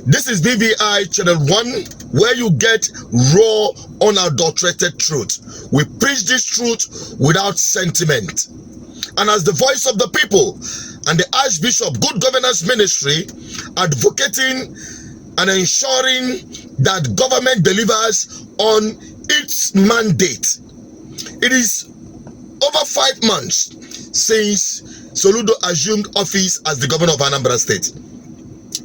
This is BVI Channel 1, where you get raw, unadulterated truth. We preach this truth without sentiment. And as the voice of the people and the Archbishop Good Governance Ministry, advocating and ensuring that government delivers on its mandate. It is over 5 months since Soludo assumed office as the governor of Anambra State.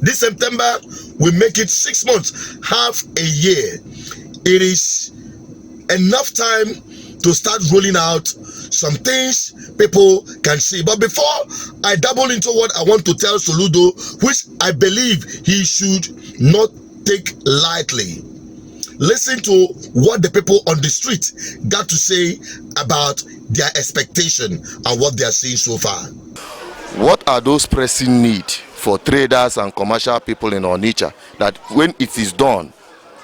This September will make it 6 months, half a year. It is enough time to start rolling out some things people can see. But before I double into what I want to tell Soludo, which I believe he should not take lightly, listen to what the people on the street got to say about their expectation and what they are seeing so far. What are those pressing needs for traders and commercial people in Onitsha, that when it is done,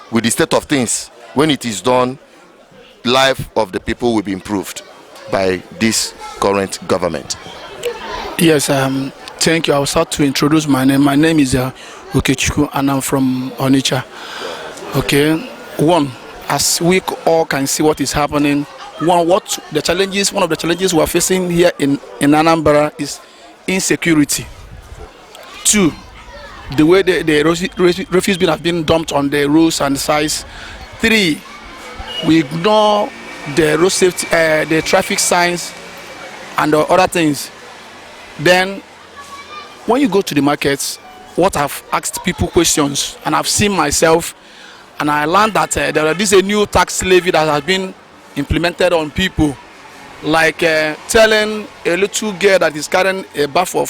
with the state of things, when it is done, life of the people will be improved by this current government? Yes, thank you. I will start to introduce my name. My name is Ukechukwu, and I'm from Onitsha. Okay, one, as we all can see what is happening, one of the challenges we are facing here in Anambra is insecurity. Two, the way the refuse bin have been dumped on the roads and sides. Three, we ignore the road safety, the traffic signs and other things. Then when you go to the markets, what I've asked people questions, and I've seen myself, and I learned that there is a new tax levy that has been implemented on people, like telling a little girl that is carrying a bath of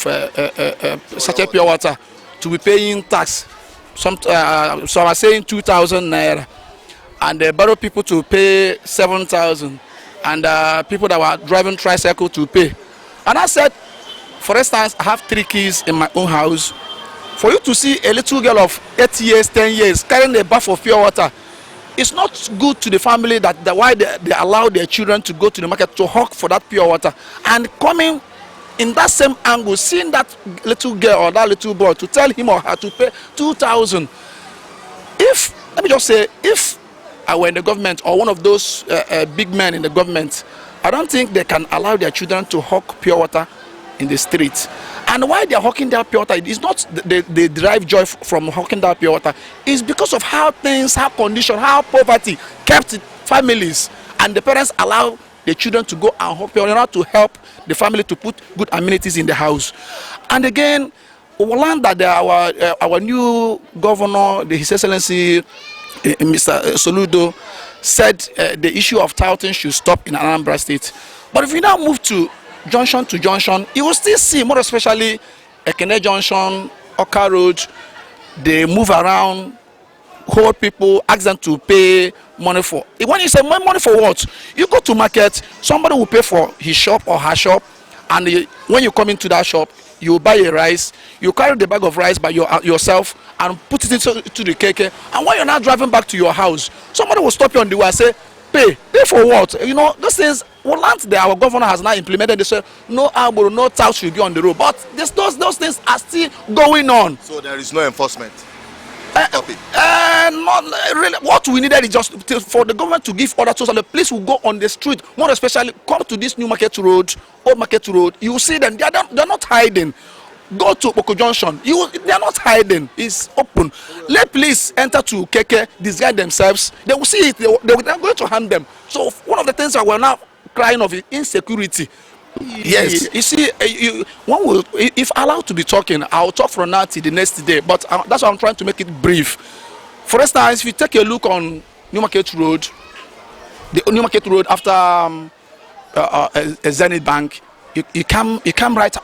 sachet pure water to be paying tax. Some are saying 2,000 naira, and they borrow people to pay 7,000, and people that were driving tricycle to pay. And I said, for instance, I have 3 kids in my own house. For you to see a little girl of 8 years, 10 years carrying a bath of pure water, it's not good to the family that why they allow their children to go to the market to hawk for that pure water, and coming in that same angle, seeing that little girl or that little boy to tell him or her to pay 2,000. Let me just say, if I were in the government or one of those big men in the government, I don't think they can allow their children to hawk pure water in the streets. And why they are hawking that pure water, it's not they derive joy from hawking that pure water. It's because of how things, how condition, how poverty kept families, and the parents allow the children to go and hawk pure water in order to help the family to put good amenities in the house. And again, we learned that our new governor, His Excellency Mr. Soludo, said the issue of touting should stop in Anambra State. But if we now move to junction, you will still see, more especially Ekene Junction, Oka Road, they move around, hold people, ask them to pay money for. When you say money for what? You go to market, somebody will pay for his shop or her shop, and when you come into that shop, you buy a rice, you carry the bag of rice by yourself and put it into the keke, and when you're now driving back to your house, somebody will stop you on the way and say, pay for what? You know, those things, our governor has now implemented. They say no arbor, no tax should be on the road, but those things are still going on. So there is no enforcement. Not really. What we needed is just for the government to give orders so that the police will go on the street, more especially come to this new market road, old market road. You will see them, they're not hiding. Go to Oko Junction, they are not hiding, it's open. Let police enter to Keke, disguise themselves, they will see it, they are going to harm them. So one of the things that we're now crying of is insecurity. Yes, you see, if allowed to be talking, I'll talk from now till the next day, but that's why I'm trying to make it brief. For instance, if you take a look on New Market Road, the New Market Road after Zenith Bank, you come right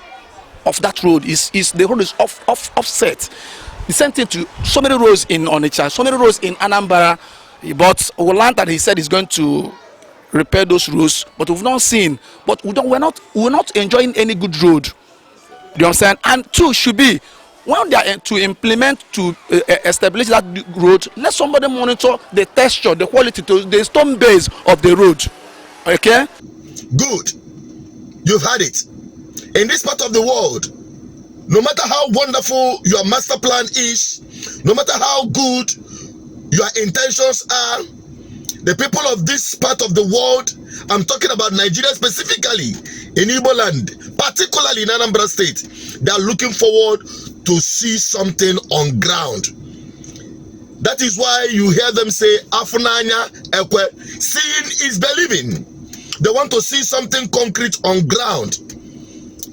of that road, the road is offset. The same thing to so many roads in Onitsha, so many roads in Anambra, but we learned that he said he's going to repair those roads, but we've not seen. But we're not enjoying any good road. Do you understand? And two should be, when they are to implement to establish that road, let somebody monitor the texture, the quality, the stone base of the road. Okay? Good. You've had it. In this part of the world, no matter how wonderful your master plan is, No matter how good your intentions are, the people of this part of the world, I'm talking about Nigeria specifically, in Igbo land, particularly in Anambra State, they are looking forward to see something on ground. That is why you hear them say, Afunanya Ekwe, seeing is believing. They want to see something concrete on ground.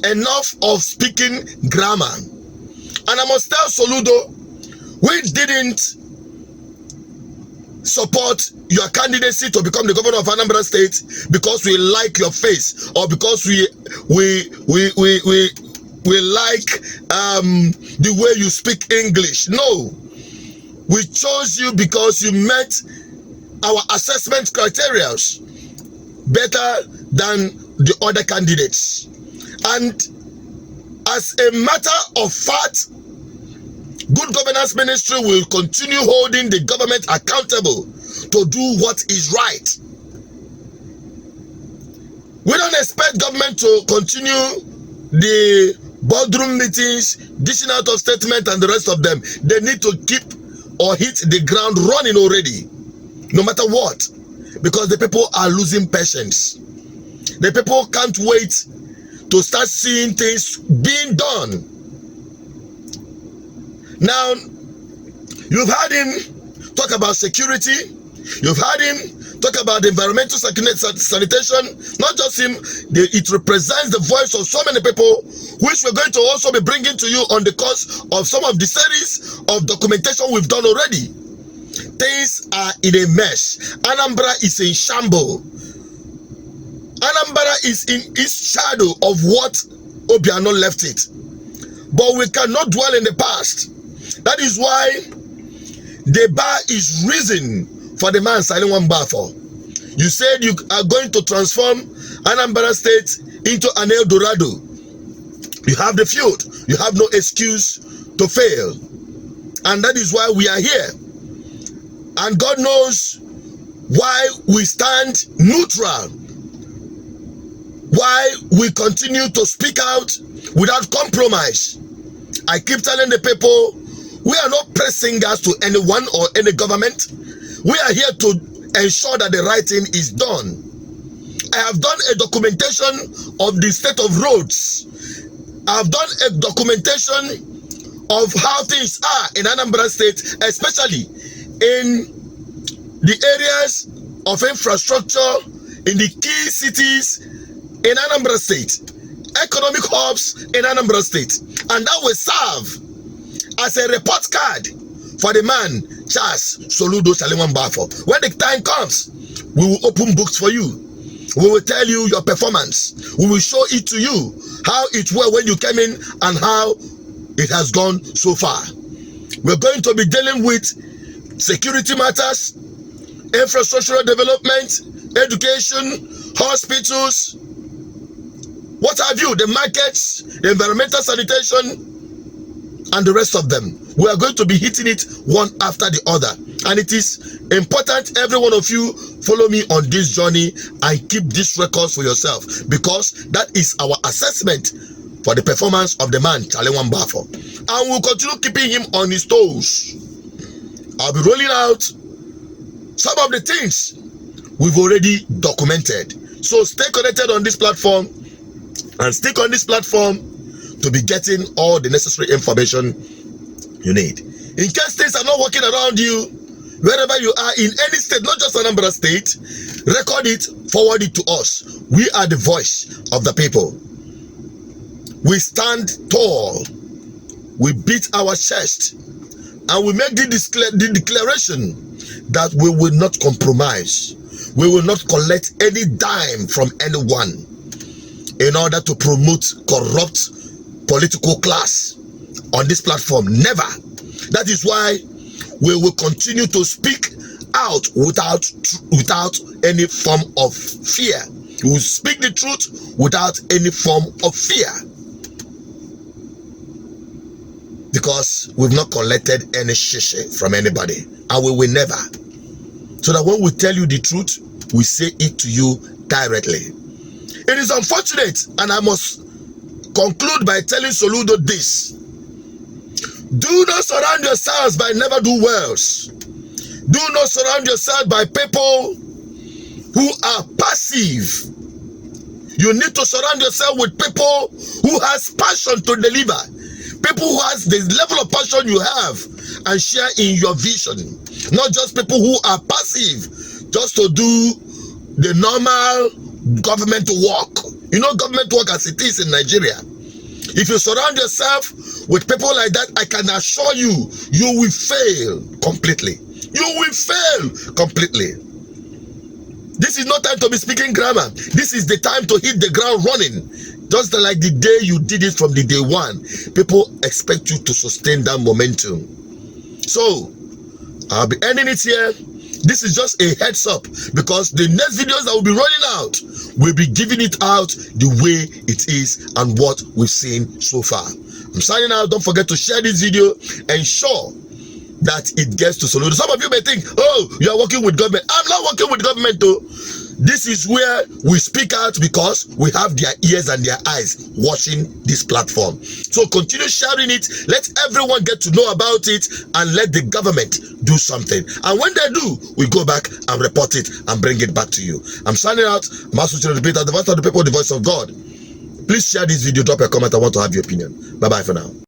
Enough of speaking grammar. And I must tell Soludo, we didn't support your candidacy to become the governor of Anambra State because we like your face or because we like the way you speak English. No, we chose you because you met our assessment criteria better than the other candidates. And as a matter of fact, Good Governance Ministry will continue holding the government accountable to do what is right. We don't expect government to continue the boardroom meetings, dishing out of statement and the rest of them. They need to keep or hit the ground running already, no matter what, because the people are losing patience. The people can't wait to start seeing things being done. Now, you've heard him talk about security. You've heard him talk about environmental sanitation. Not just him, it represents the voice of so many people, which we're going to also be bringing to you on the course of some of the series of documentation we've done already. Things are in a mess. Anambra is in shambles. Anambra is in its shadow of what Obiano left it. But we cannot dwell in the past. That is why the bar is risen for the man Saliwan Bafo. You said you are going to transform Anambra State into an El Dorado. You have the field. You have no excuse to fail. And that is why we are here. And God knows why we stand neutral. Why we continue to speak out without compromise. I keep telling the people, we are not pressing us to anyone or any government. We are here to ensure that the right thing is done. I have done a documentation of the state of roads. I have done a documentation of how things are in Anambra State, especially in the areas of infrastructure, in the key cities in Anambra State, economic hubs in Anambra State, and that will serve as a report card for the man Charles Soludo Saliman Bafo. When the time comes, we will open books for you. We will tell you your performance. We will show it to you how it was when you came in and how it has gone so far. We're going to be dealing with security matters, infrastructural development, education, hospitals, what have you, the markets, the environmental sanitation, and the rest of them. We are going to be hitting it one after the other. And it is important every one of you follow me on this journey and keep these records for yourself, because that is our assessment for the performance of the man, Chalewan Bafo. And we'll continue keeping him on his toes. I'll be rolling out some of the things we've already documented. So stay connected on this platform and stick on this platform to be getting all the necessary information you need. In case things are not working around you, wherever you are in any state, not just Anambra State, record it, forward it to us. We are the voice of the people. We stand tall. We beat our chest. And we make the declaration that we will not compromise. We will not collect any dime from anyone in order to promote corrupt political class on this platform. Never. That is why we will continue to speak out without any form of fear. We will speak the truth without any form of fear, because we've not collected any shishi from anybody, and we will never. So that when we tell you the truth, we say it to you directly. It is unfortunate, and I must conclude by telling Soludo this. Do not surround yourselves by never do wells. Do not surround yourself by people who are passive. You need to surround yourself with people who has passion to deliver. People who has the level of passion you have and share in your vision. Not just people who are passive just to do the normal government work. You know government work as it is in Nigeria. If you surround yourself with people like that, I can assure you, you will fail completely. You will fail completely. This is not time to be speaking grammar. This is the time to hit the ground running. Just like the day you did it from the day one. People expect you to sustain that momentum. So, I'll be ending it here. This is just a heads up because the next videos that will be rolling out, we'll be giving it out the way it is and what we've seen so far. I'm signing out. Don't forget to share this video. Ensure that it gets to Soludo. Some of you may think, oh, you are working with government. I'm not working with government though. This is where we speak out because we have their ears and their eyes watching this platform. So continue sharing it. Let everyone get to know about it and let the government do something. And when they do, we go back and report it and bring it back to you. I'm signing out. Master the voice of the people, the voice of God. Please share this video, drop a comment. I want to have your opinion. Bye-bye for now.